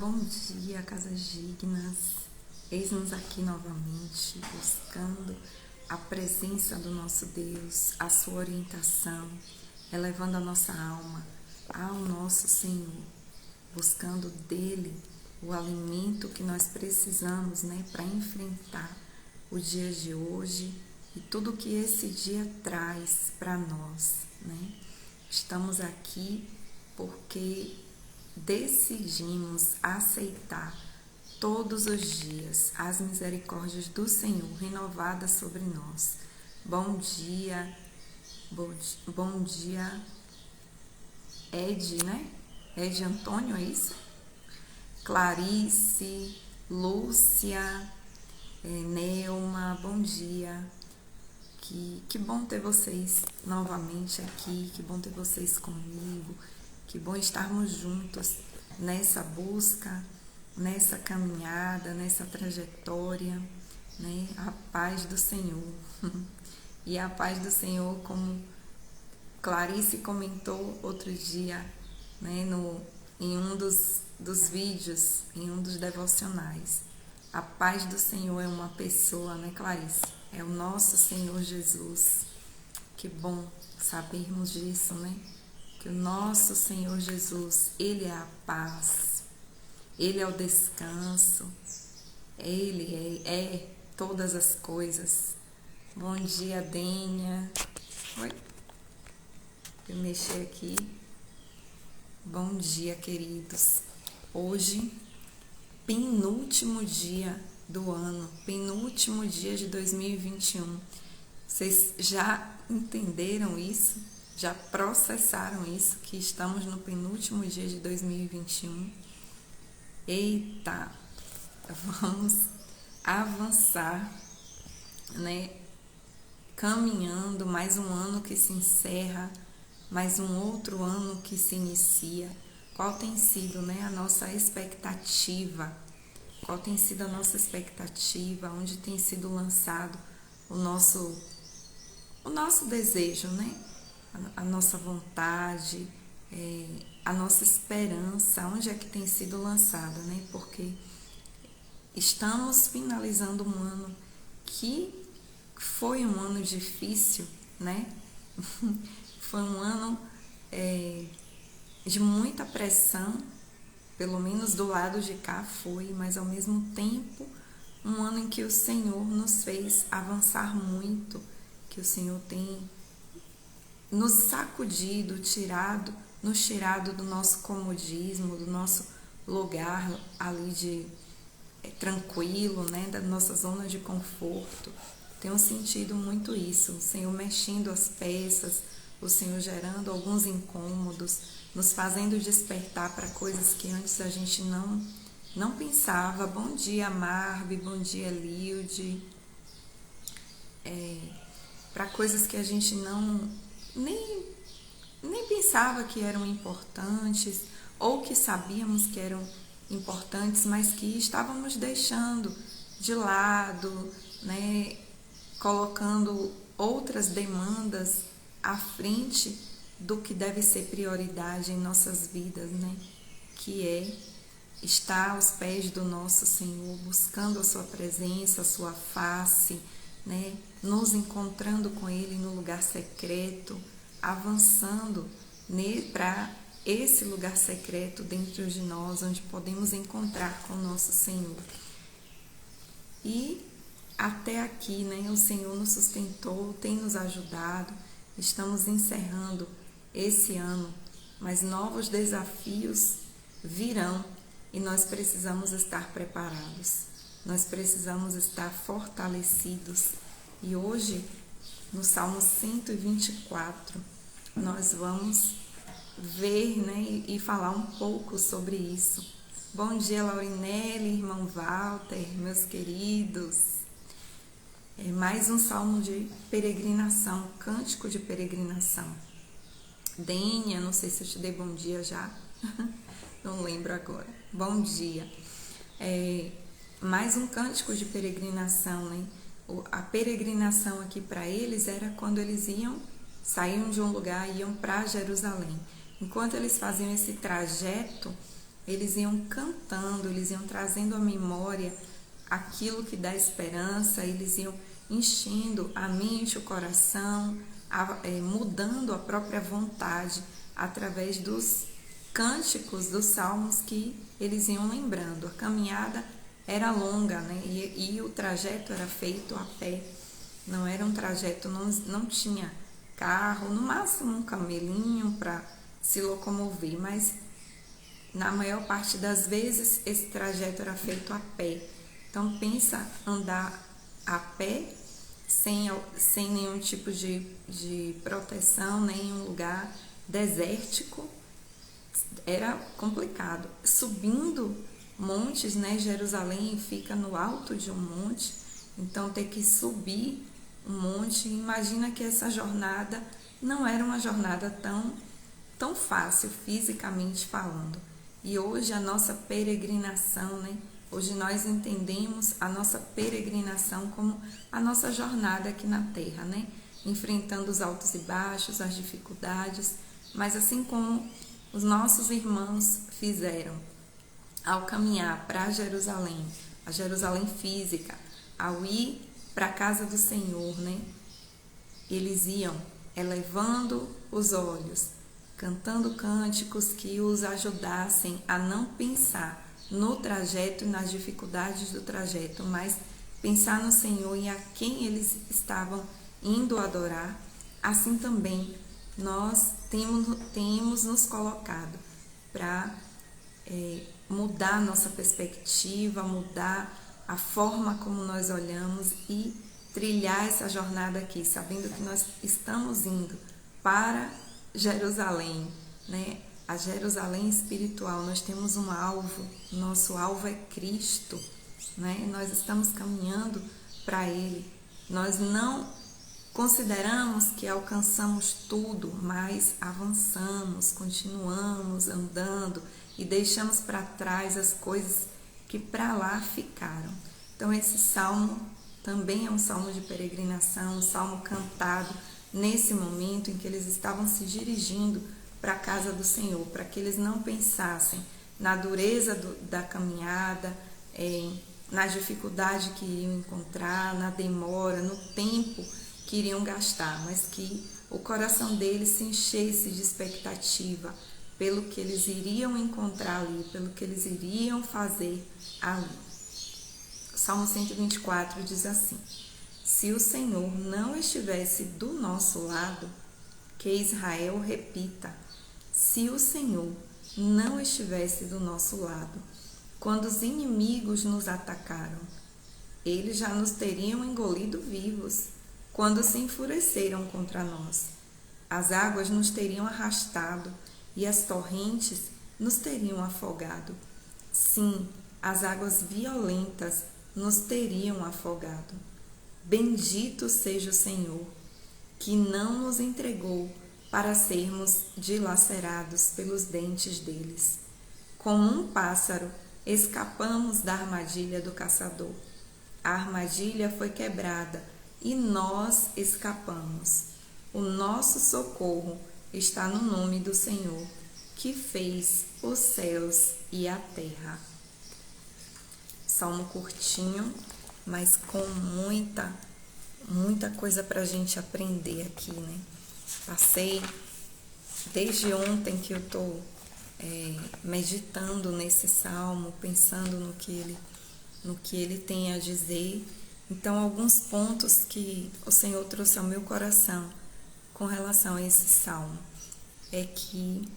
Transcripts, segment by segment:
Bom dia, Casas Dignas. Eis-nos aqui novamente, buscando a presença do nosso Deus, a sua orientação, elevando a nossa alma ao nosso Senhor, buscando dele o alimento que nós precisamos, para enfrentar o dia de hoje e tudo que esse dia traz para nós, Estamos aqui porque decidimos aceitar todos os dias as misericórdias do Senhor renovadas sobre nós. Bom dia, Ed, Ed Antônio, é isso? Clarice, Lúcia, Neuma, bom dia. Que bom ter vocês novamente aqui, que bom ter vocês comigo, que bom estarmos juntos nessa busca, nessa caminhada, nessa trajetória, A paz do Senhor. E a paz do Senhor, como Clarice comentou outro dia, em um dos vídeos, em um dos devocionais. A paz do Senhor é uma pessoa, Clarice? É o nosso Senhor Jesus. Que bom sabermos disso, Que o nosso Senhor Jesus, Ele é a paz, Ele é o descanso, Ele é todas as coisas. Bom dia, Dênia. Oi. Eu mexi aqui. Bom dia, queridos. Hoje, penúltimo dia do ano, penúltimo dia de 2021. Vocês já entenderam isso? Já processaram isso? Que estamos no penúltimo dia de 2021? Eita, vamos avançar, Caminhando, mais um ano que se encerra, mais um outro ano que se inicia. Qual tem sido, a nossa expectativa? Qual tem sido a nossa expectativa? Onde tem sido lançado o nosso desejo, A nossa vontade, a nossa esperança, onde é que tem sido lançada, Porque estamos finalizando um ano que foi um ano difícil, Foi um ano de muita pressão, pelo menos do lado de cá foi, mas ao mesmo tempo um ano em que o Senhor nos fez avançar muito, que o Senhor tem nos sacudido, nos tirado do nosso comodismo, do nosso lugar ali de tranquilo, da nossa zona de conforto. Tenho sentido muito isso, o Senhor mexendo as peças, o Senhor gerando alguns incômodos, nos fazendo despertar para coisas que antes a gente não pensava. Bom dia, Marvi, bom dia, Lilde. Para coisas que a gente nem pensava que eram importantes, ou que sabíamos que eram importantes, mas que estávamos deixando de lado, colocando outras demandas à frente do que deve ser prioridade em nossas vidas, Que é estar aos pés do nosso Senhor, buscando a sua presença, a sua face, Nos encontrando com Ele no lugar secreto, avançando para esse lugar secreto dentro de nós, onde podemos encontrar com o nosso Senhor. E até aqui, o Senhor nos sustentou, tem nos ajudado. Estamos encerrando esse ano, mas novos desafios virão e nós precisamos estar preparados. Nós precisamos estar fortalecidos. E hoje, no Salmo 124, nós vamos ver, e falar um pouco sobre isso. Bom dia, Laurinelli, irmão Walter, meus queridos. É mais um salmo de peregrinação, cântico de peregrinação. Dênia, não sei se eu te dei bom dia já, não lembro agora. Bom dia. Mais um cântico de peregrinação, A peregrinação aqui para eles era quando eles saíam de um lugar e iam para Jerusalém. Enquanto eles faziam esse trajeto, eles iam cantando, eles iam trazendo à memória aquilo que dá esperança, eles iam enchendo a mente, o coração, mudando a própria vontade através dos cânticos, dos salmos que eles iam lembrando. A caminhada era longa, né? E o trajeto era feito a pé, não era um trajeto, não tinha carro, no máximo um camelinho para se locomover, mas na maior parte das vezes esse trajeto era feito a pé. Então pensa andar a pé sem nenhum tipo de proteção, nenhum lugar desértico, era complicado. Subindo montes, né? Jerusalém fica no alto de um monte, então ter que subir um monte, imagina que essa jornada não era uma jornada tão fácil fisicamente falando. E hoje a nossa peregrinação, né? Hoje nós entendemos a nossa peregrinação como a nossa jornada aqui na Terra, né? Enfrentando os altos e baixos, as dificuldades, mas assim como os nossos irmãos fizeram ao caminhar para Jerusalém, a Jerusalém física, ao ir para a casa do Senhor, né? Eles iam elevando os olhos, cantando cânticos que os ajudassem a não pensar no trajeto e nas dificuldades do trajeto, mas pensar no Senhor e a quem eles estavam indo adorar. Assim também nós temos nos colocado para mudar nossa perspectiva, mudar a forma como nós olhamos e trilhar essa jornada aqui, sabendo que nós estamos indo para Jerusalém, né? A Jerusalém espiritual. Nós temos um alvo, nosso alvo é Cristo, né? Nós estamos caminhando para Ele. Nós não consideramos que alcançamos tudo, mas avançamos, continuamos andando e deixamos para trás as coisas que para lá ficaram. Então esse salmo também é um salmo de peregrinação, um salmo cantado nesse momento em que eles estavam se dirigindo para a casa do Senhor, para que eles não pensassem na dureza da caminhada, na dificuldade que iriam encontrar, na demora, no tempo que iriam gastar, mas que o coração deles se enchesse de expectativa pelo que eles iriam encontrar ali, pelo que eles iriam fazer ali. O Salmo 124 diz assim: se o Senhor não estivesse do nosso lado, que Israel repita, se o Senhor não estivesse do nosso lado, quando os inimigos nos atacaram, eles já nos teriam engolido vivos, quando se enfureceram contra nós. As águas nos teriam arrastado e as torrentes nos teriam afogado. Sim, as águas violentas nos teriam afogado. Bendito seja o Senhor, que não nos entregou para sermos dilacerados pelos dentes deles. Como um pássaro, escapamos da armadilha do caçador. A armadilha foi quebrada e nós escapamos. O nosso socorro está no nome do Senhor, que fez os céus e a terra. Salmo curtinho, mas com muita coisa para a gente aprender aqui, né? Passei desde ontem que eu estou meditando nesse salmo, pensando no que ele tem a dizer. Então, alguns pontos que o Senhor trouxe ao meu coração com relação a esse salmo é que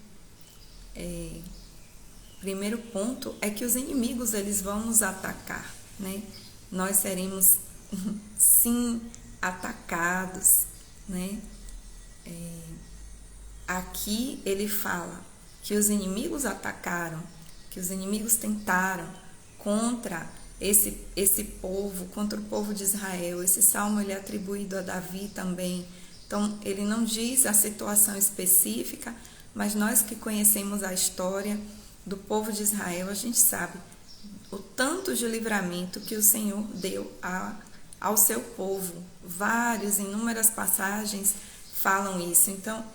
primeiro ponto é que os inimigos eles vão nos atacar, né? Nós seremos sim atacados, né? Aqui ele fala que os inimigos atacaram, que os inimigos tentaram contra esse povo, contra o povo de Israel. Esse salmo ele é atribuído a Davi também. Então, ele não diz a situação específica, mas nós que conhecemos a história do povo de Israel, a gente sabe o tanto de livramento que o Senhor deu ao seu povo. Inúmeras passagens falam isso. Então,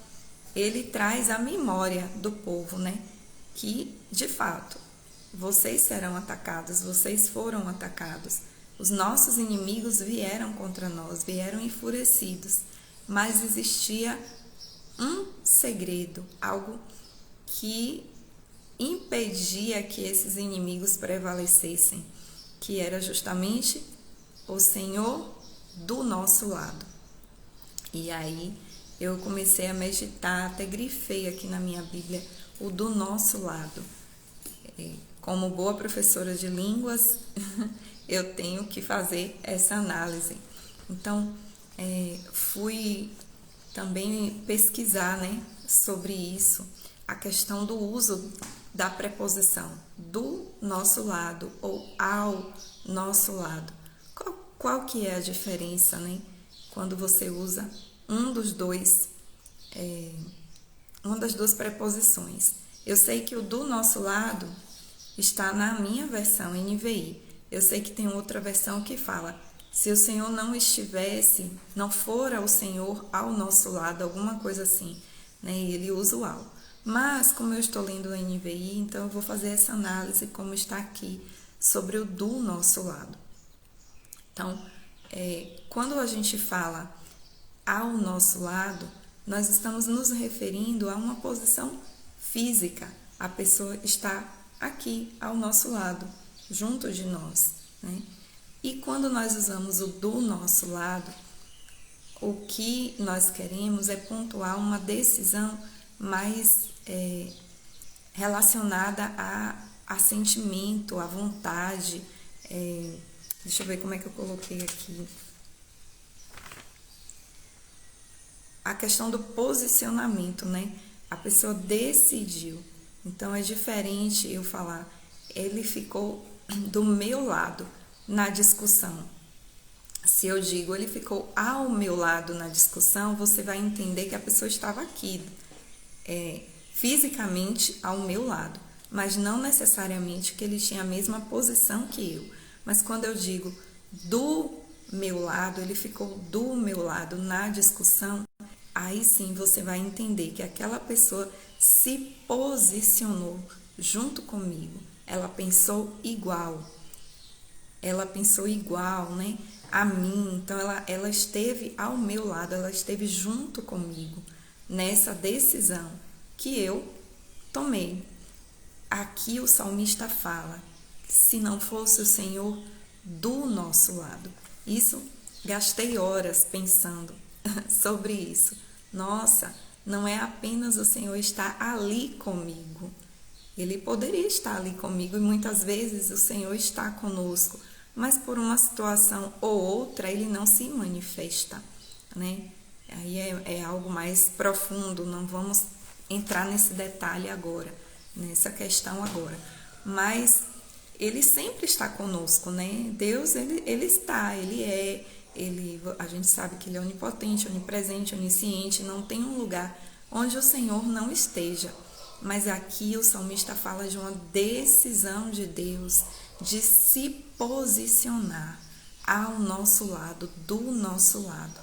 ele traz a memória do povo, né? Que, de fato, vocês serão atacados, vocês foram atacados. Os nossos inimigos vieram contra nós, vieram enfurecidos, mas existia um segredo, algo que impedia que esses inimigos prevalecessem, que era justamente o Senhor do nosso lado. E aí eu comecei a meditar, até grifei aqui na minha Bíblia o do nosso lado. Como boa professora de línguas, eu tenho que fazer essa análise. Então, fui também pesquisar, né, sobre isso, a questão do uso da preposição do nosso lado ou ao nosso lado. Qual que é a diferença, né, quando você usa uma das duas preposições? Eu sei que o do nosso lado está na minha versão NVI. Eu sei que tem outra versão que fala: se o Senhor não estivesse, não fora o Senhor ao nosso lado, alguma coisa assim, né? Ele usa o ao. Mas, como eu estou lendo a NVI, então eu vou fazer essa análise como está aqui, sobre o do nosso lado. Então, quando a gente fala ao nosso lado, nós estamos nos referindo a uma posição física. A pessoa está aqui ao nosso lado, junto de nós, né? E quando nós usamos o do nosso lado, o que nós queremos é pontuar uma decisão mais relacionada a sentimento, a vontade. Deixa eu ver como é que eu coloquei aqui. A questão do posicionamento, né? A pessoa decidiu. Então é diferente eu falar, ele ficou do meu lado na discussão. Se eu digo, ele ficou ao meu lado na discussão, você vai entender que a pessoa estava aqui, fisicamente ao meu lado, mas não necessariamente que ele tinha a mesma posição que eu. Mas quando eu digo do meu lado, ele ficou do meu lado na discussão, aí sim você vai entender que aquela pessoa se posicionou junto comigo. Ela pensou igual. Né, a mim. Então, ela esteve ao meu lado, ela esteve junto comigo nessa decisão que eu tomei. Aqui o salmista fala, se não fosse o Senhor do nosso lado. Isso, gastei horas pensando sobre isso. Nossa, não é apenas o Senhor estar ali comigo. Ele poderia estar ali comigo e muitas vezes o Senhor está conosco, mas por uma situação ou outra ele não se manifesta, né? Aí é algo mais profundo, não vamos entrar nesse detalhe agora, nessa questão agora. Mas ele sempre está conosco, né? Deus, ele está, a gente sabe que ele é onipotente, onipresente, onisciente, não tem um lugar onde o Senhor não esteja. Mas aqui o salmista fala de uma decisão de Deus de se posicionar ao nosso lado, do nosso lado.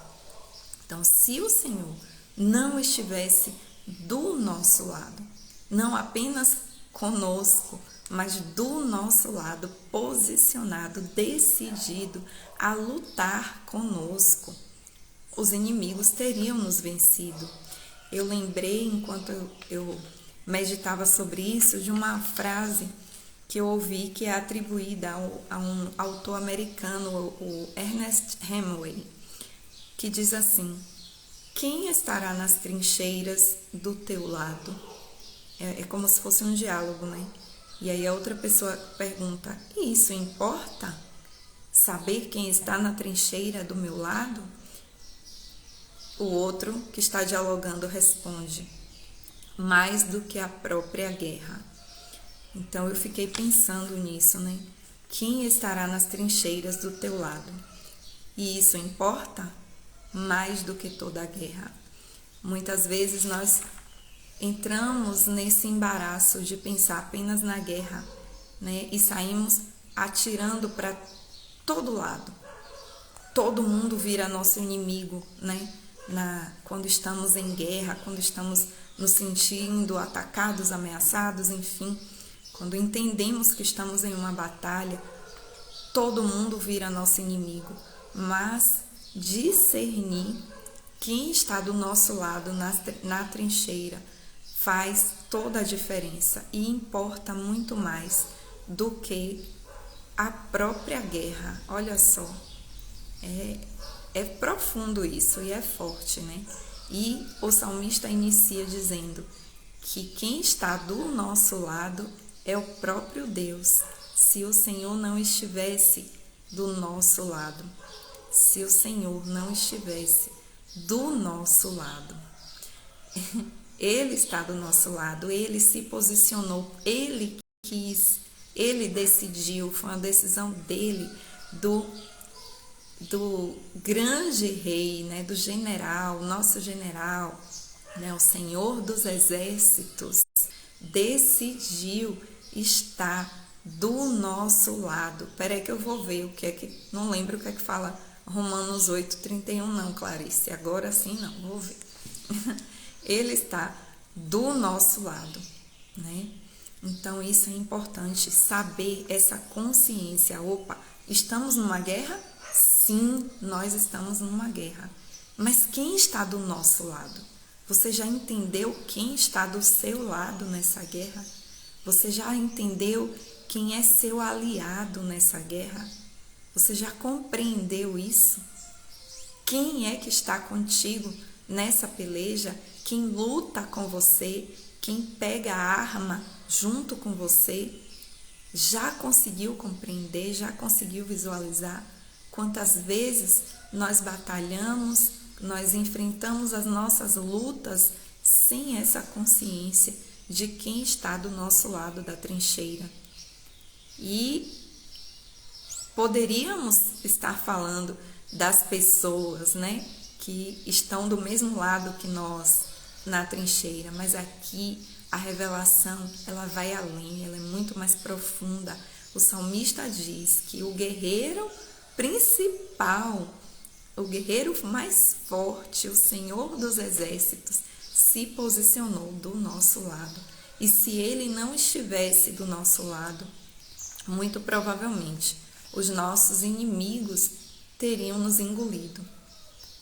Então, se o Senhor não estivesse do nosso lado, não apenas conosco, mas do nosso lado, posicionado, decidido a lutar conosco, os inimigos teriam nos vencido. Eu lembrei, enquanto eu meditava sobre isso, de uma frase que eu ouvi que é atribuída a um autor americano, o Ernest Hemingway, que diz assim: quem estará nas trincheiras do teu lado? É como se fosse um diálogo, né? E aí a outra pessoa pergunta: e isso importa? Saber quem está na trincheira do meu lado? O outro, que está dialogando, responde: mais do que a própria guerra. Então eu fiquei pensando nisso, né? Quem estará nas trincheiras do teu lado? E isso importa mais do que toda a guerra. Muitas vezes nós entramos nesse embaraço de pensar apenas na guerra, né? E saímos atirando para todo lado. Todo mundo vira nosso inimigo, né? Quando estamos em guerra, quando estamos nos sentindo atacados, ameaçados, enfim. Quando entendemos que estamos em uma batalha, todo mundo vira nosso inimigo, mas discernir quem está do nosso lado na trincheira faz toda a diferença e importa muito mais do que a própria guerra. Olha só, é profundo isso e é forte, né? E o salmista inicia dizendo que quem está do nosso lado é o próprio Deus. Se o Senhor não estivesse do nosso lado, se o Senhor não estivesse do nosso lado, Ele está do nosso lado, Ele se posicionou, Ele quis, Ele decidiu, foi uma decisão dele, do grande rei, né, do general, nosso general, né, o Senhor dos exércitos, decidiu estar do nosso lado. Peraí que eu vou ver o que é que... Não lembro o que é que fala Romanos 8:31 não, Clarice. Agora sim não, vou ver. Ele está do nosso lado, né? Então isso é importante, saber essa consciência. Opa, estamos numa guerra? Sim, nós estamos numa guerra. Mas quem está do nosso lado? Você já entendeu quem está do seu lado nessa guerra? Você já entendeu quem é seu aliado nessa guerra? Você já compreendeu isso? Quem é que está contigo nessa peleja? Quem luta com você? Quem pega a arma junto com você? Já conseguiu compreender? Já conseguiu visualizar? Quantas vezes nós batalhamos, nós enfrentamos as nossas lutas sem essa consciência de quem está do nosso lado da trincheira. E poderíamos estar falando das pessoas, né, que estão do mesmo lado que nós na trincheira, mas aqui a revelação, ela vai além, ela é muito mais profunda. O salmista diz que o guerreiro principal, o guerreiro mais forte, o Senhor dos exércitos, se posicionou do nosso lado. E se ele não estivesse do nosso lado, muito provavelmente os nossos inimigos teriam nos engolido.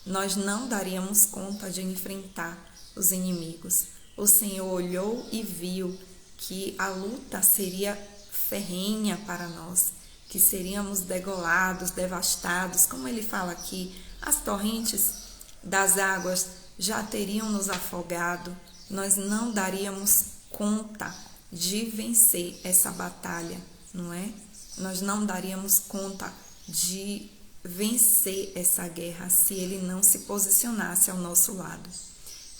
Nós não daríamos conta de enfrentar os inimigos. O Senhor olhou e viu que a luta seria ferrenha para nós, que seríamos degolados, devastados, como ele fala aqui, as torrentes das águas já teriam nos afogado, nós não daríamos conta de vencer essa batalha, não é? Nós não daríamos conta de vencer essa guerra se ele não se posicionasse ao nosso lado.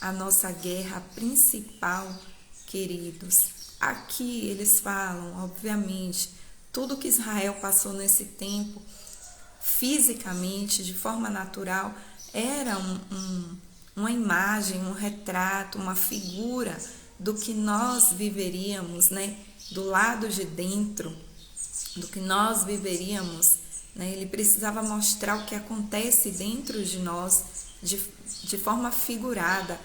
A nossa guerra principal, queridos, aqui eles falam, obviamente, tudo que Israel passou nesse tempo, fisicamente, de forma natural, era uma imagem, um retrato, uma figura do que nós viveríamos, né? Do lado de dentro, do que nós viveríamos, né? Ele precisava mostrar o que acontece dentro de nós de forma figurada,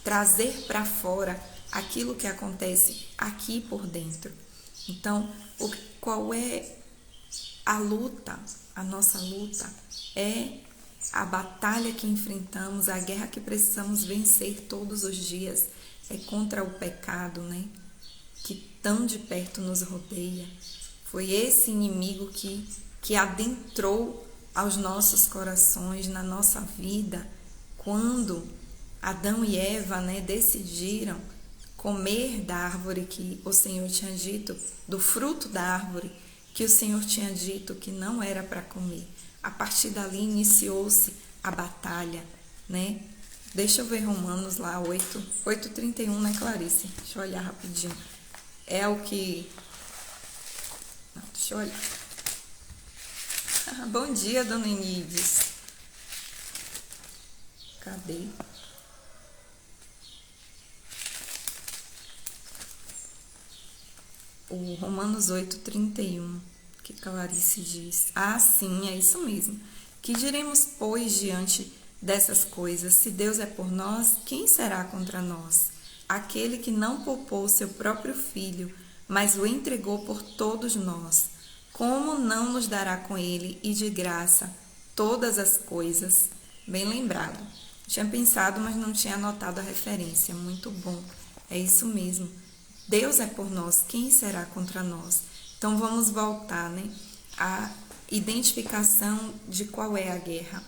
trazer para fora aquilo que acontece aqui por dentro. Então, qual é a luta? A nossa luta é a batalha que enfrentamos, a guerra que precisamos vencer todos os dias. É contra o pecado, né? Que tão de perto nos rodeia. Foi esse inimigo que adentrou aos nossos corações, na nossa vida, quando Adão e Eva, né, decidiram comer da árvore que o Senhor tinha dito, do fruto da árvore que o Senhor tinha dito que não era para comer. A partir dali iniciou-se a batalha, né? Deixa eu ver Romanos lá, 8:31, né, Clarice? Deixa eu olhar rapidinho. É o que... Não, deixa eu olhar. Bom dia, dona Enides. Cadê? O Romanos 8:31, que Clarice diz. Ah, sim, é isso mesmo. Que diremos, pois, diante dessas coisas? Se Deus é por nós, quem será contra nós? Aquele que não poupou seu próprio filho, mas o entregou por todos nós. Como não nos dará com ele e de graça todas as coisas? Bem lembrado. Tinha pensado, mas não tinha anotado a referência. Muito bom. É isso mesmo. Deus é por nós. Quem será contra nós? Então vamos voltar, né, à identificação de qual é a guerra.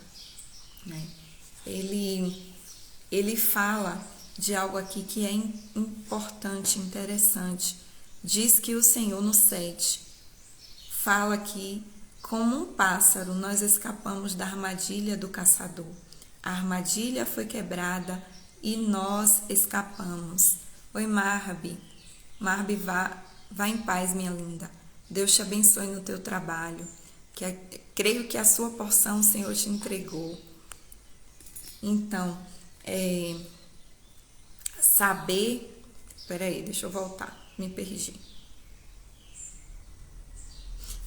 Ele fala de algo aqui que é importante, interessante. Diz que o Senhor no 7 fala que, como um pássaro, nós escapamos da armadilha do caçador. A armadilha foi quebrada e nós escapamos. Oi, Marbi. Marbi, vá em paz, minha linda. Deus te abençoe no teu trabalho. Creio que a sua porção o Senhor te entregou. Então, saber... Peraí, deixa eu voltar. Me perdi.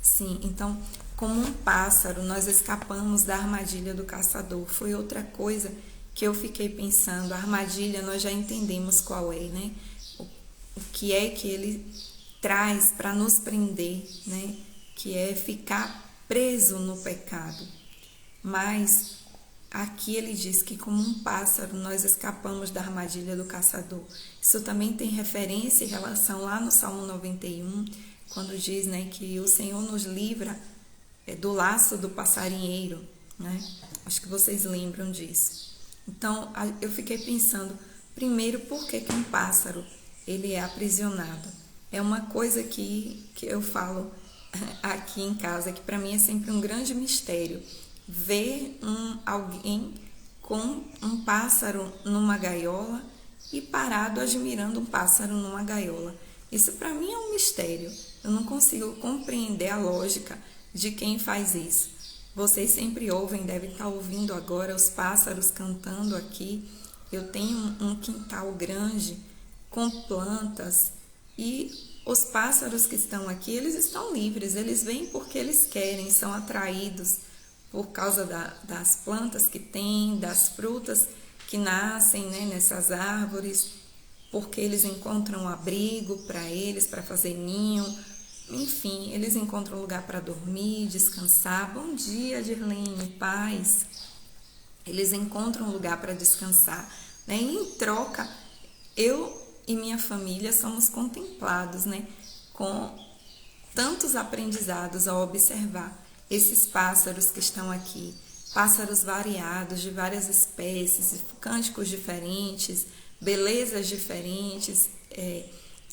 Sim, então, como um pássaro, nós escapamos da armadilha do caçador. Foi outra coisa que eu fiquei pensando. A armadilha, nós já entendemos qual é, né? O que é que ele traz para nos prender, né? Que é ficar preso no pecado. Mas aqui ele diz que, como um pássaro, nós escapamos da armadilha do caçador. Isso também tem referência em relação lá no Salmo 91, quando diz, né, que o Senhor nos livra do laço do passarinheiro, né? Acho que vocês lembram disso. Então, eu fiquei pensando, primeiro, por que um pássaro ele é aprisionado? É uma coisa que eu falo aqui em casa, que para mim é sempre um grande mistério. Ver alguém com um pássaro numa gaiola e parado admirando um pássaro numa gaiola. Isso para mim é um mistério. Eu não consigo compreender a lógica de quem faz isso. Vocês sempre ouvem, devem estar ouvindo agora os pássaros cantando aqui. Eu tenho um quintal grande com plantas e os pássaros que estão aqui, eles estão livres, eles vêm porque eles querem, são atraídos por causa das plantas que tem, das frutas que nascem, né, nessas árvores, porque eles encontram abrigo para eles, para fazer ninho, enfim, eles encontram lugar para dormir, descansar. Bom dia, Dirlene, paz. Eles encontram lugar para descansar, né? E em troca, eu e minha família somos contemplados, né, com tantos aprendizados ao observar esses pássaros que estão aqui, pássaros variados, de várias espécies, cânticos diferentes, belezas diferentes,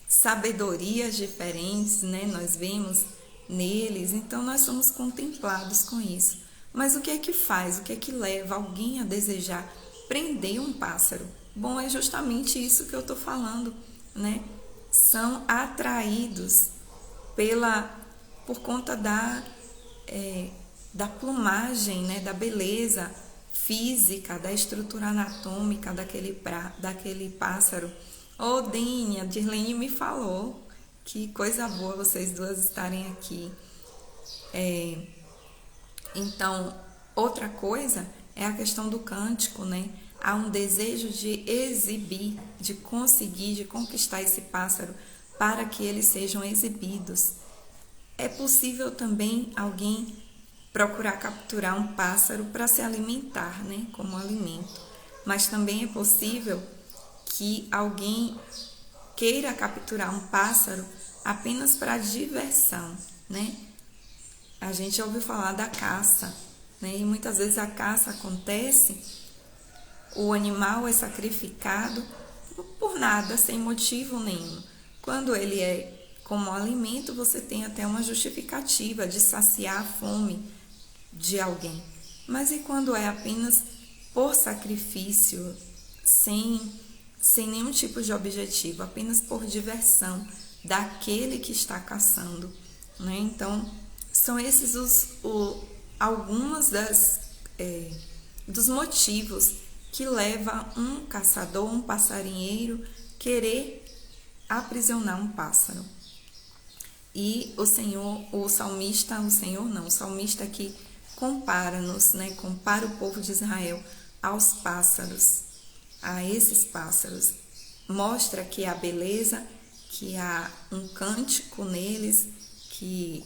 sabedorias diferentes, né? Nós vemos neles, então nós somos contemplados com isso. Mas o que é que faz, o que é que leva alguém a desejar prender um pássaro? Bom, é justamente isso que eu estou falando, né? São atraídos por conta da plumagem, né? Da beleza física, da estrutura anatômica daquele pássaro. Ô, Dênia, Dirlene me falou. Que coisa boa vocês duas estarem aqui. Então, outra coisa é a questão do cântico, né? Há um desejo de exibir, de conseguir, de conquistar esse pássaro para que eles sejam exibidos. É possível também alguém procurar capturar um pássaro para se alimentar, né? Como alimento. Mas também é possível que alguém queira capturar um pássaro apenas para diversão, né? A gente já ouviu falar da caça, né? E muitas vezes a caça acontece, o animal é sacrificado por nada, sem motivo nenhum. Quando ele é como alimento, você tem até uma justificativa de saciar a fome de alguém. Mas e quando é apenas por sacrifício, sem nenhum tipo de objetivo, apenas por diversão daquele que está caçando, né? Então, são esses algumas dos motivos que levam um caçador, um passarinheiro, querer aprisionar um pássaro. E o salmista aqui compara-nos, né? Compara o povo de Israel aos pássaros, a esses pássaros. Mostra que a beleza que há um cântico neles, que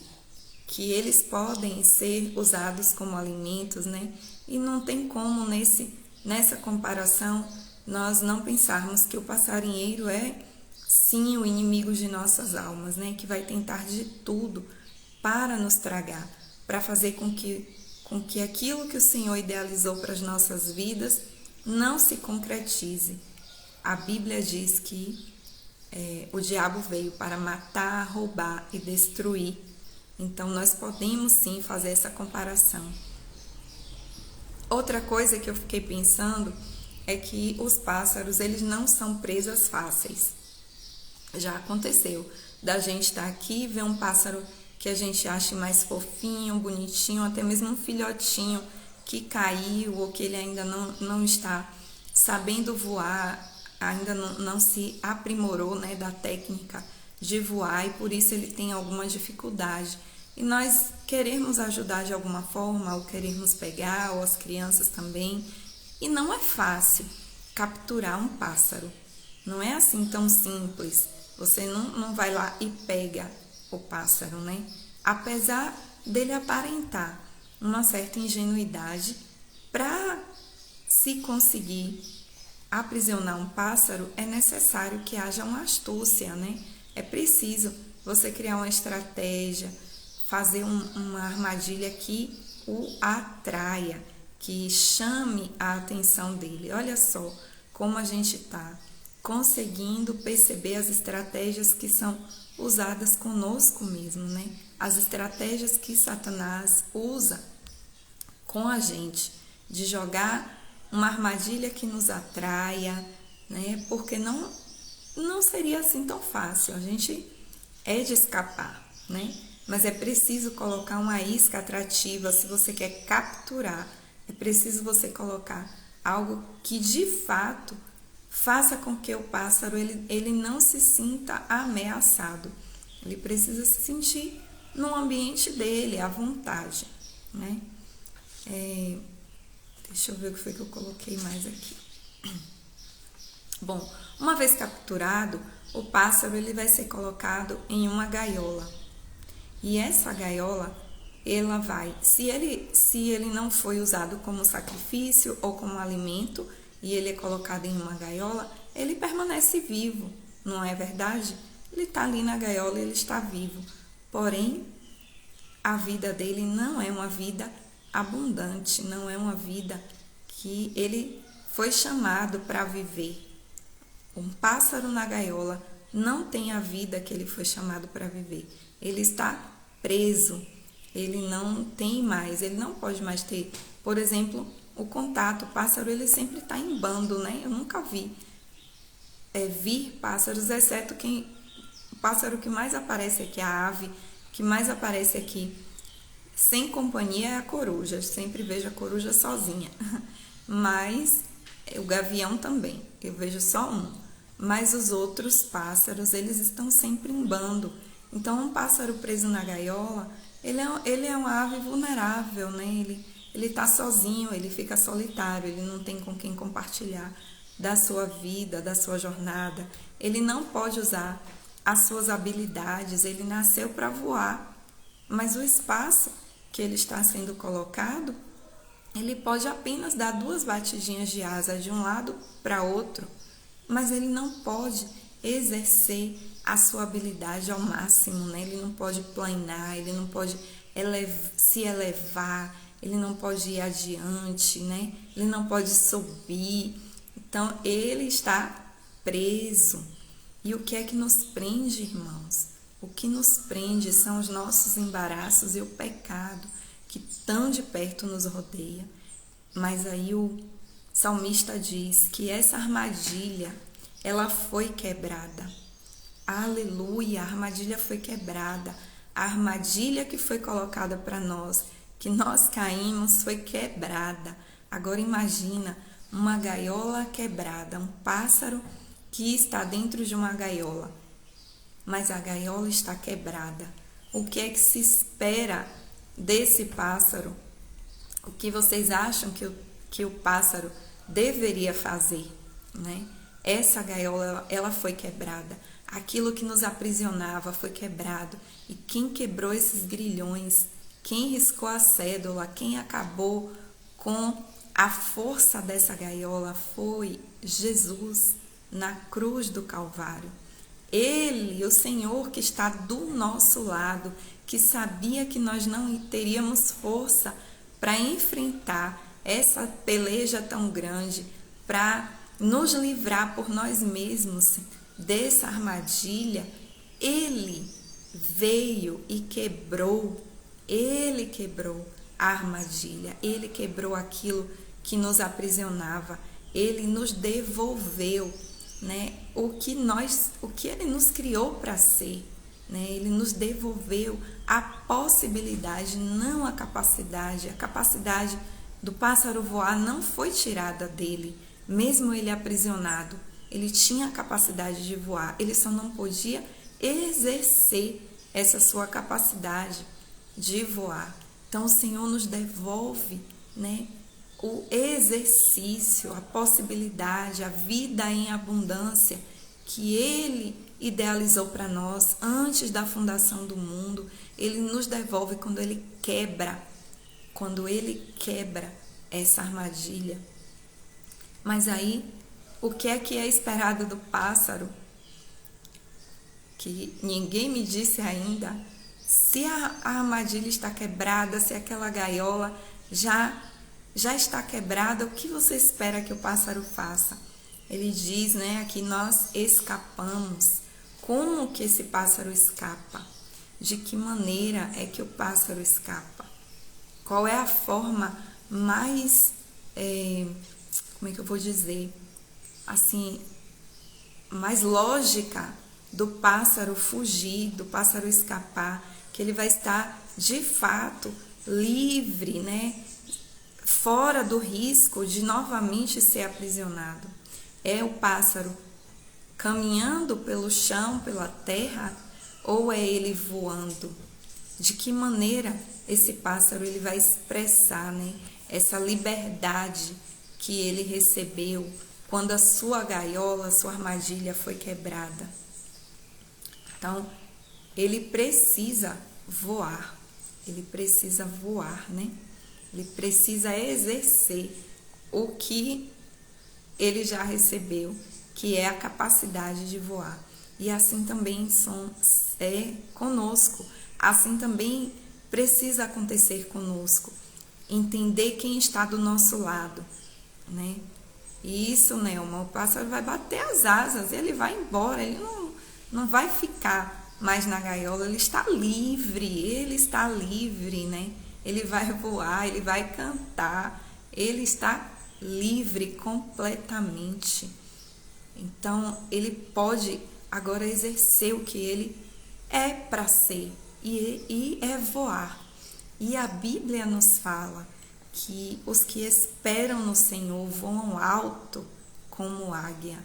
eles podem ser usados como alimentos, né? E não tem como nessa comparação nós não pensarmos que o passarinheiro é sim o inimigo de nossas almas, né? Que vai tentar de tudo para nos tragar, para fazer com que aquilo que o Senhor idealizou para as nossas vidas não se concretize. A Bíblia diz que o diabo veio para matar, roubar e destruir. Então, nós podemos sim fazer essa comparação. Outra coisa que eu fiquei pensando é que os pássaros, eles não são presas fáceis. Já aconteceu da gente estar aqui e ver um pássaro que a gente acha mais fofinho, bonitinho, até mesmo um filhotinho que caiu ou que ele ainda não está sabendo voar, ainda não se aprimorou, né, da técnica de voar e por isso ele tem alguma dificuldade. E nós queremos ajudar de alguma forma, ou queremos pegar, ou as crianças também. E não é fácil capturar um pássaro. Não é assim tão simples. Você não vai lá e pega o pássaro, né? Apesar dele aparentar uma certa ingenuidade, para se conseguir aprisionar um pássaro é necessário que haja uma astúcia, né? É preciso você criar uma estratégia, fazer uma armadilha que o atraia, que chame a atenção dele. Olha só como a gente está conseguindo perceber as estratégias que são usadas conosco mesmo, né? As estratégias que Satanás usa com a gente, de jogar uma armadilha que nos atraia, né? Porque não seria assim tão fácil, a gente é de escapar, né? Mas é preciso colocar uma isca atrativa se você quer capturar. É preciso você colocar algo que de fato faça com que o pássaro ele não se sinta ameaçado. Ele precisa se sentir no ambiente dele, à vontade, né? Deixa eu ver o que foi que eu coloquei mais aqui. Bom, uma vez capturado, o pássaro ele vai ser colocado em uma gaiola. E essa gaiola, ela vai, se ele não foi usado como sacrifício ou como alimento, e ele é colocado em uma gaiola, ele permanece vivo, não é verdade? Ele está ali na gaiola, ele está vivo. Porém, a vida dele não é uma vida abundante, não é uma vida que ele foi chamado para viver. Um pássaro na gaiola não tem a vida que ele foi chamado para viver. Ele está preso, ele não tem mais, ele não pode mais ter, por exemplo, o contato. O pássaro ele sempre está em bando, né? Eu nunca vi vir pássaros, exceto o pássaro que mais aparece aqui, a ave que mais aparece aqui sem companhia é a coruja. Eu sempre vejo a coruja sozinha, mas o gavião também, eu vejo só um. Mas os outros pássaros, eles estão sempre em bando. Então, um pássaro preso na gaiola, ele é uma ave vulnerável, né? Ele está sozinho, ele fica solitário, ele não tem com quem compartilhar da sua vida, da sua jornada. Ele não pode usar as suas habilidades, ele nasceu para voar, mas o espaço que ele está sendo colocado, ele pode apenas dar 2 batidinhas de asa de um lado para outro, mas ele não pode exercer a sua habilidade ao máximo, né? Ele não pode planar, ele não pode se elevar, ele não pode ir adiante, né? Ele não pode subir. Então, ele está preso. E o que é que nos prende, irmãos? O que nos prende são os nossos embaraços e o pecado que tão de perto nos rodeia. Mas aí o salmista diz que essa armadilha, ela foi quebrada. Aleluia, a armadilha foi quebrada. A armadilha que foi colocada para nós, que nós caímos, foi quebrada. Agora imagina uma gaiola quebrada, um pássaro que está dentro de uma gaiola, mas a gaiola está quebrada. O que é que se espera desse pássaro? O que vocês acham que o pássaro deveria fazer, né? Essa gaiola, ela foi quebrada. Aquilo que nos aprisionava foi quebrado. E quem quebrou esses grilhões, quem riscou a cédula, quem acabou com a força dessa gaiola foi Jesus na cruz do Calvário. Ele, o Senhor que está do nosso lado, que sabia que nós não teríamos força para enfrentar essa peleja tão grande, para nos livrar por nós mesmos dessa armadilha, ele veio e quebrou, ele quebrou a armadilha, ele quebrou aquilo que nos aprisionava, ele nos devolveu, né, o que ele nos criou para ser, né? Ele nos devolveu a possibilidade, não a capacidade. A capacidade do pássaro voar não foi tirada dele, mesmo ele aprisionado. Ele tinha a capacidade de voar, ele só não podia exercer essa sua capacidade de voar. Então o Senhor nos devolve, né, o exercício, a possibilidade, a vida em abundância que Ele idealizou para nós antes da fundação do mundo. Ele nos devolve quando Ele quebra essa armadilha. Mas aí, o que é esperado do pássaro? Que ninguém me disse ainda. Se a armadilha está quebrada, se aquela gaiola já está quebrada, o que você espera que o pássaro faça? Ele diz, né, que nós escapamos. Como que esse pássaro escapa? De que maneira é que o pássaro escapa? Qual é a forma mais, como é que eu vou dizer, assim, mais lógica do pássaro fugir, do pássaro escapar, que ele vai estar de fato livre, né? Fora do risco de novamente ser aprisionado. É o pássaro caminhando pelo chão, pela terra, ou é ele voando? De que maneira esse pássaro ele vai expressar, né, essa liberdade que ele recebeu quando a sua gaiola, a sua armadilha foi quebrada? Então, ele precisa voar, né? Ele precisa exercer o que ele já recebeu, que é a capacidade de voar. E assim também é conosco, assim também precisa acontecer conosco. Entender quem está do nosso lado, né? E isso, Nelma, o pássaro vai bater as asas, ele vai embora, ele não vai ficar mais na gaiola, ele está livre, né? Ele vai voar, ele vai cantar, ele está livre completamente. Então, ele pode agora exercer o que ele é para ser, e é voar. E a Bíblia nos fala que os que esperam no Senhor voam alto como águia,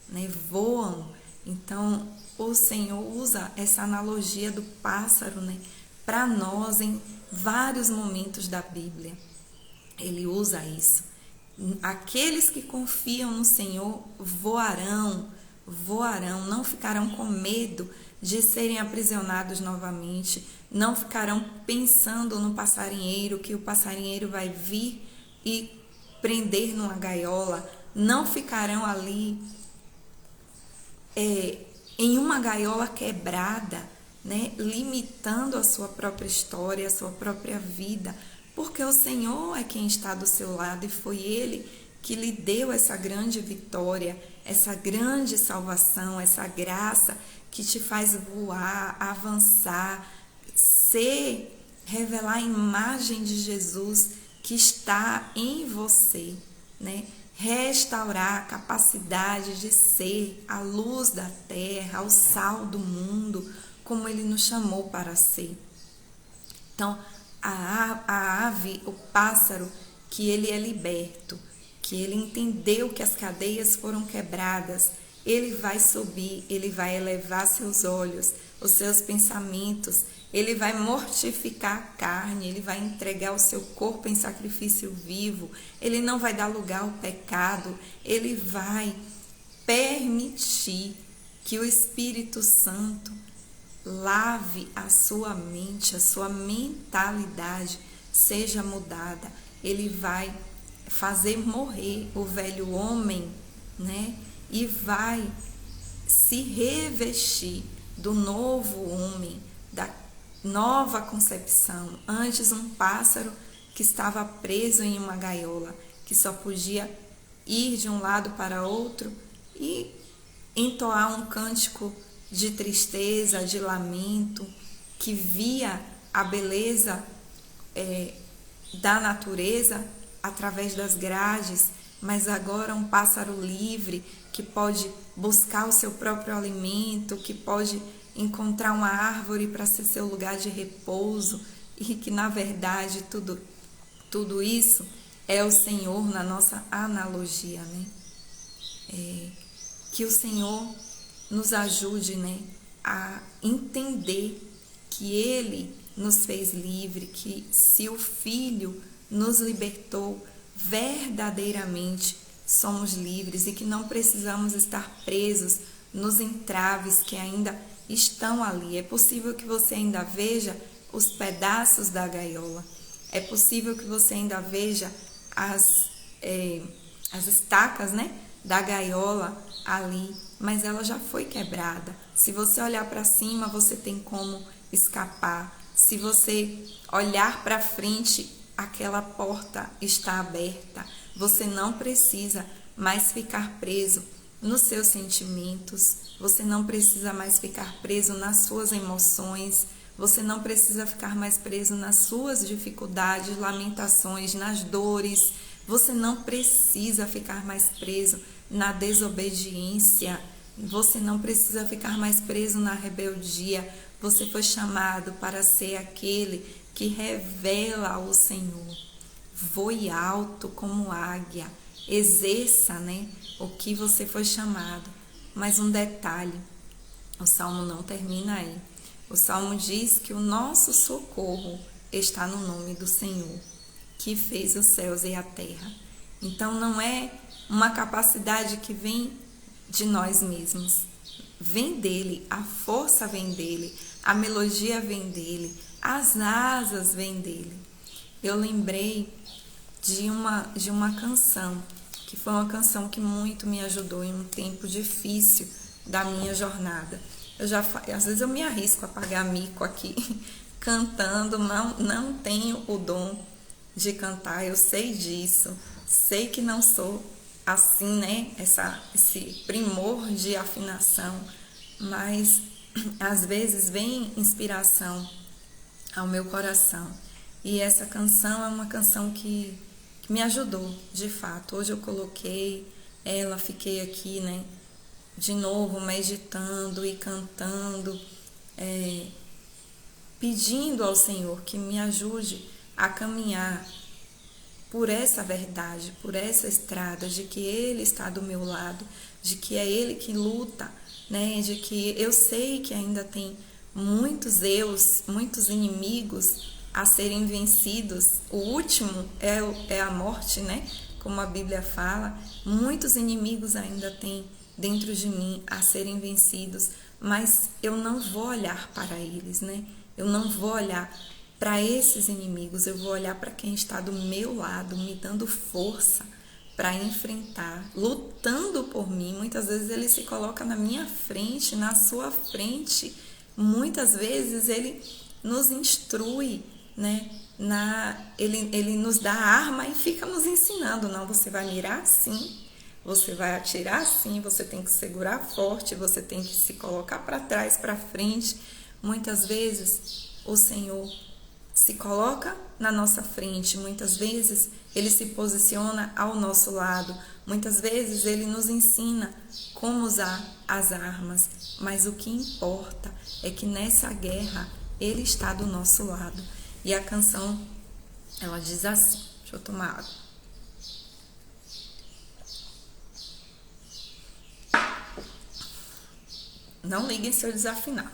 né? Voam. Então, o Senhor usa essa analogia do pássaro, né, para nós em vários momentos da Bíblia. Ele usa isso. Aqueles que confiam no Senhor voarão, não ficarão com medo de serem aprisionados novamente, não ficarão pensando no passarinheiro, que o passarinheiro vai vir e prender numa gaiola, não ficarão ali em uma gaiola quebrada, né, limitando a sua própria história, a sua própria vida, porque o Senhor é quem está do seu lado e foi Ele que lhe deu essa grande vitória, essa grande salvação, essa graça que te faz voar, avançar, revelar a imagem de Jesus que está em você, né? Restaurar a capacidade de ser a luz da terra, o sal do mundo, como Ele nos chamou para ser. Então, a ave, o pássaro, que ele é liberto, que ele entendeu que as cadeias foram quebradas, ele vai subir, ele vai elevar seus olhos, os seus pensamentos, ele vai mortificar a carne, ele vai entregar o seu corpo em sacrifício vivo, ele não vai dar lugar ao pecado, ele vai permitir Que o Espírito Santo lave a sua mente, a sua mentalidade seja mudada. Ele vai fazer morrer o velho homem, né? E vai se revestir do novo homem, da nova concepção. Antes, um pássaro que estava preso em uma gaiola, que só podia ir de um lado para outro e entoar um cântico de tristeza, de lamento, que via a beleza da natureza através das grades, mas agora um pássaro livre que pode buscar o seu próprio alimento, que pode encontrar uma árvore para ser seu lugar de repouso, e que na verdade tudo isso é o Senhor na nossa analogia, né? Que o Senhor nos ajude, né, a entender que Ele nos fez livre, que se o Filho nos libertou, verdadeiramente somos livres e que não precisamos estar presos nos entraves que ainda estão ali. É possível que você ainda veja os pedaços da gaiola, é possível que você ainda veja as estacas, né, da gaiola ali, mas ela já foi quebrada. Se você olhar para cima, você tem como escapar. Se você olhar para frente, aquela porta está aberta. Você não precisa mais ficar preso nos seus sentimentos, você não precisa mais ficar preso nas suas emoções, você não precisa ficar mais preso nas suas dificuldades, lamentações, nas dores, você não precisa ficar mais preso na desobediência, você não precisa ficar mais preso na rebeldia. Você foi chamado para ser aquele que revela o Senhor. Voe alto como águia, exerça, né, o que você foi chamado. Mas um detalhe, o Salmo não termina aí. O Salmo diz que o nosso socorro está no nome do Senhor, que fez os céus e a terra. Então não é uma capacidade que vem de nós mesmos. Vem dele, a força vem dele, a melodia vem dele, as asas vêm dele. Eu lembrei de uma canção, que foi uma canção que muito me ajudou em um tempo difícil da minha jornada. Às vezes eu me arrisco a pagar mico aqui cantando, não tenho o dom de cantar, eu sei disso, sei que não sou assim, né, esse primor de afinação, mas às vezes vem inspiração ao meu coração, e essa canção é uma canção que me ajudou, de fato. Hoje eu coloquei ela, fiquei aqui, né, de novo meditando e cantando, pedindo ao Senhor que me ajude a caminhar por essa verdade, por essa estrada, de que Ele está do meu lado, de que é Ele que luta, né? De que eu sei que ainda tem muitos muitos inimigos a serem vencidos. O último é a morte, né? Como a Bíblia fala, muitos inimigos ainda tem dentro de mim a serem vencidos, mas eu não vou olhar para eles, né? Eu não vou olhar para esses inimigos, eu vou olhar para quem está do meu lado, me dando força para enfrentar, lutando por mim. Muitas vezes ele se coloca na minha frente, na sua frente. Muitas vezes ele nos instrui, né? Ele nos dá a arma e fica nos ensinando. Não, você vai mirar assim, você vai atirar assim, você tem que segurar forte, você tem que se colocar para trás, para frente. Muitas vezes o Senhor se coloca na nossa frente, muitas vezes Ele se posiciona ao nosso lado, muitas vezes Ele nos ensina como usar as armas, mas o que importa é que nessa guerra Ele está do nosso lado. E a canção, ela diz assim, deixa eu tomar água. Não liguem se eu desafinar.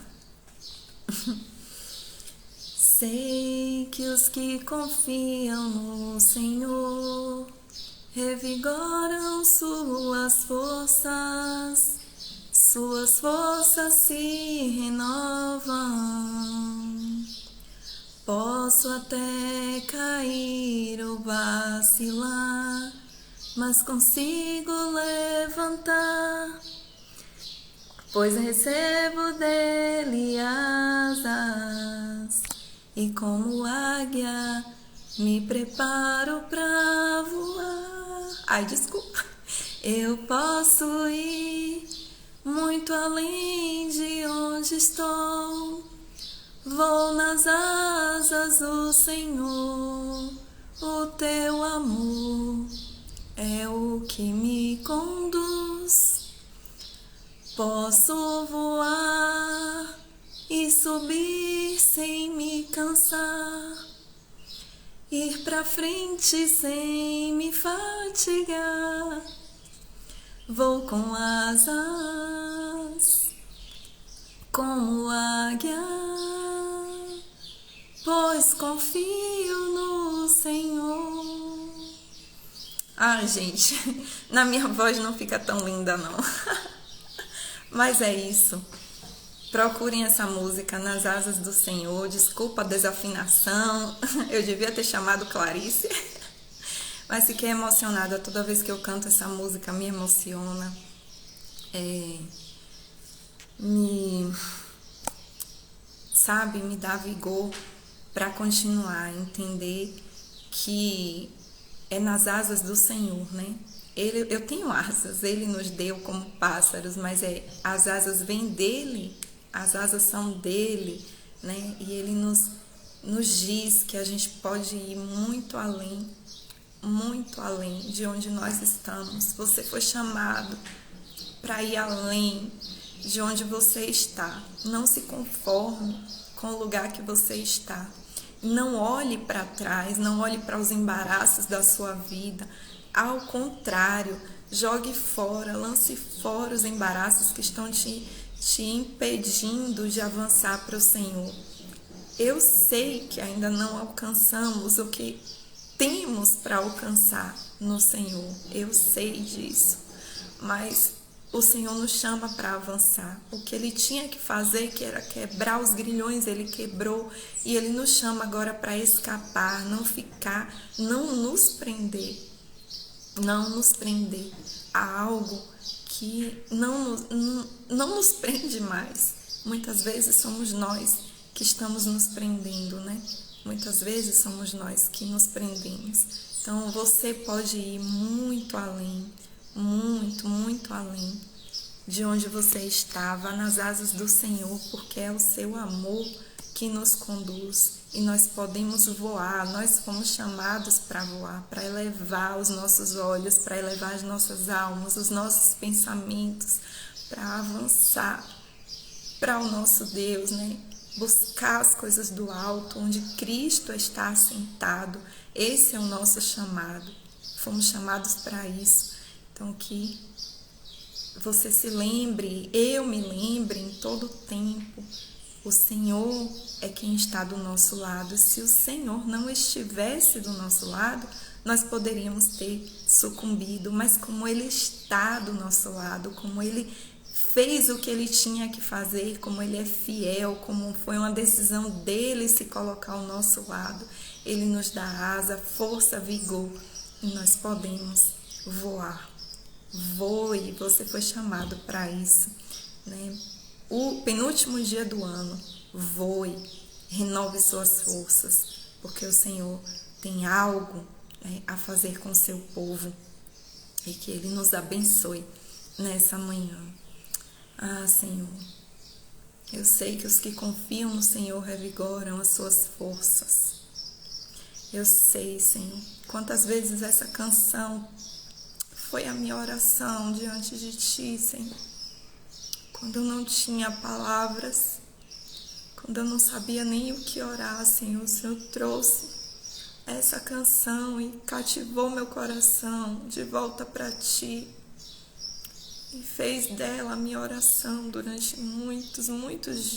Sei que os que confiam no Senhor revigoram suas forças, suas forças se renovam. Posso até cair ou vacilar, mas consigo levantar, pois recebo dele asas, e como águia me preparo pra voar. Ai, desculpa. Eu posso ir muito além de onde estou. Vou nas asas do Senhor. O teu amor é o que me conduz. Posso voar e subir sem me cansar, ir pra frente sem me fatigar. Vou com asas como águia, pois confio no Senhor. Ai, gente, na minha voz não fica tão linda, não. Mas é isso. Procurem essa música, Nas Asas do Senhor. Desculpa a desafinação. Eu devia ter chamado Clarice. Mas fiquei emocionada toda vez que eu canto essa música, me emociona. Me dá vigor para continuar, entender que é nas asas do Senhor, né? Eu tenho asas, Ele nos deu como pássaros, mas as asas vêm dEle, as asas são dEle, né? E Ele nos diz que a gente pode ir muito além de onde nós estamos. Você foi chamado para ir além de onde você está. Não se conforme com o lugar que você está. Não olhe para trás, não olhe para os embaraços da sua vida. Ao contrário, jogue fora, lance fora os embaraços que estão te impedindo de avançar para o Senhor. Eu sei que ainda não alcançamos o que temos para alcançar no Senhor. Eu sei disso. Mas o Senhor nos chama para avançar. O que Ele tinha que fazer, que era quebrar os grilhões, Ele quebrou. E Ele nos chama agora para escapar, não ficar, não nos prender a algo que não nos prende mais. Muitas vezes somos nós que estamos nos prendendo, né? Muitas vezes somos nós que nos prendemos. Então você pode ir muito além, muito além de onde você está. Vá nas asas do Senhor, porque é o seu amor que nos conduz e nós podemos voar. Nós fomos chamados para voar, para elevar os nossos olhos, para elevar as nossas almas, os nossos pensamentos, para avançar para o nosso Deus, né? Buscar as coisas do alto, onde Cristo está assentado. Esse é o nosso chamado. Fomos chamados para isso. Então, que você se lembre, eu me lembre em todo o tempo, o Senhor é quem está do nosso lado. Se o Senhor não estivesse do nosso lado, nós poderíamos ter sucumbido, mas como Ele está do nosso lado, como Ele fez o que Ele tinha que fazer, como Ele é fiel, como foi uma decisão dEle se colocar ao nosso lado, Ele nos dá asa, força, vigor, e nós podemos voar. Voe, você foi chamado para isso, né? O penúltimo dia do ano, voe, renove suas forças, porque o Senhor tem algo, né, a fazer com o seu povo, e que Ele nos abençoe nessa manhã. Ah, Senhor, eu sei que os que confiam no Senhor revigoram as suas forças. Eu sei, Senhor, quantas vezes essa canção foi a minha oração diante de Ti, Senhor. Quando eu não tinha palavras, quando eu não sabia nem o que orar, Senhor, o Senhor trouxe essa canção e cativou meu coração de volta para Ti. E fez dela a minha oração durante muitos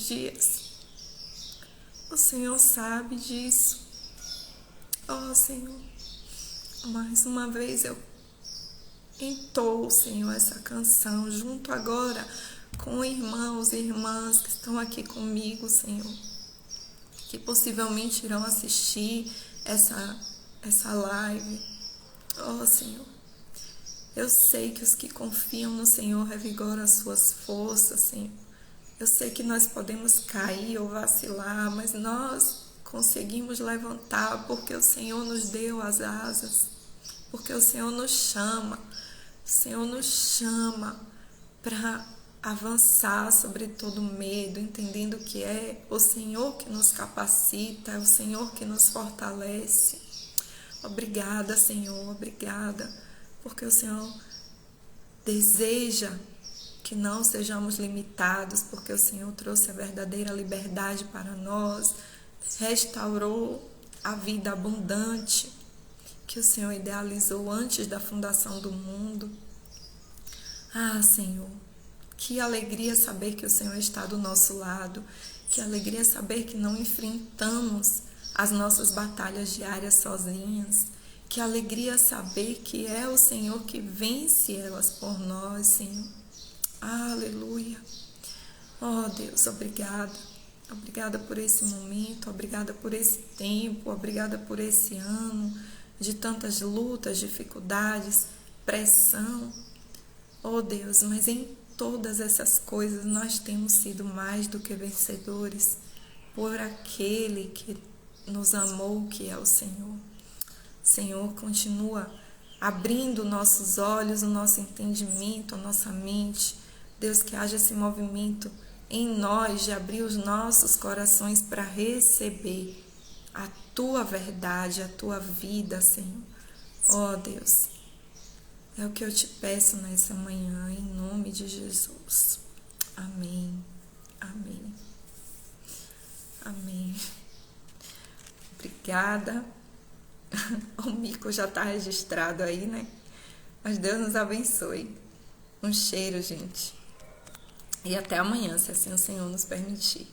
dias. O Senhor sabe disso. Oh, Senhor, mais uma vez eu entoo, Senhor, essa canção junto agora com irmãos e irmãs que estão aqui comigo, Senhor, que possivelmente irão assistir essa live. Oh, Senhor, eu sei que os que confiam no Senhor revigoram as suas forças, Senhor. Eu sei que nós podemos cair ou vacilar, mas nós conseguimos levantar porque o Senhor nos deu as asas, porque o Senhor nos chama. O Senhor nos chama para avançar sobre todo medo, entendendo que é o Senhor que nos capacita, é o Senhor que nos fortalece. Obrigada, Senhor, obrigada, porque o Senhor deseja que não sejamos limitados, porque o Senhor trouxe a verdadeira liberdade para nós, restaurou a vida abundante que o Senhor idealizou antes da fundação do mundo. Ah, Senhor, que alegria saber que o Senhor está do nosso lado, que alegria saber que não enfrentamos as nossas batalhas diárias sozinhas, que alegria saber que é o Senhor que vence elas por nós, Senhor. Aleluia. Oh, Deus, obrigada. Obrigada por esse momento, obrigada por esse tempo, obrigada por esse ano de tantas lutas, dificuldades, pressão. Oh, Deus, mas em todas essas coisas nós temos sido mais do que vencedores por aquele que nos amou, que é o Senhor. Senhor, continua abrindo nossos olhos, o nosso entendimento, a nossa mente. Deus, que haja esse movimento em nós de abrir os nossos corações para receber a Tua verdade, a Tua vida, Senhor. Oh, Deus, é o que eu te peço nessa manhã, em nome de Jesus. Amém, amém, amém. Obrigada. O mico já está registrado aí, né? Mas Deus nos abençoe. Um cheiro, gente. E até amanhã, se assim o Senhor nos permitir.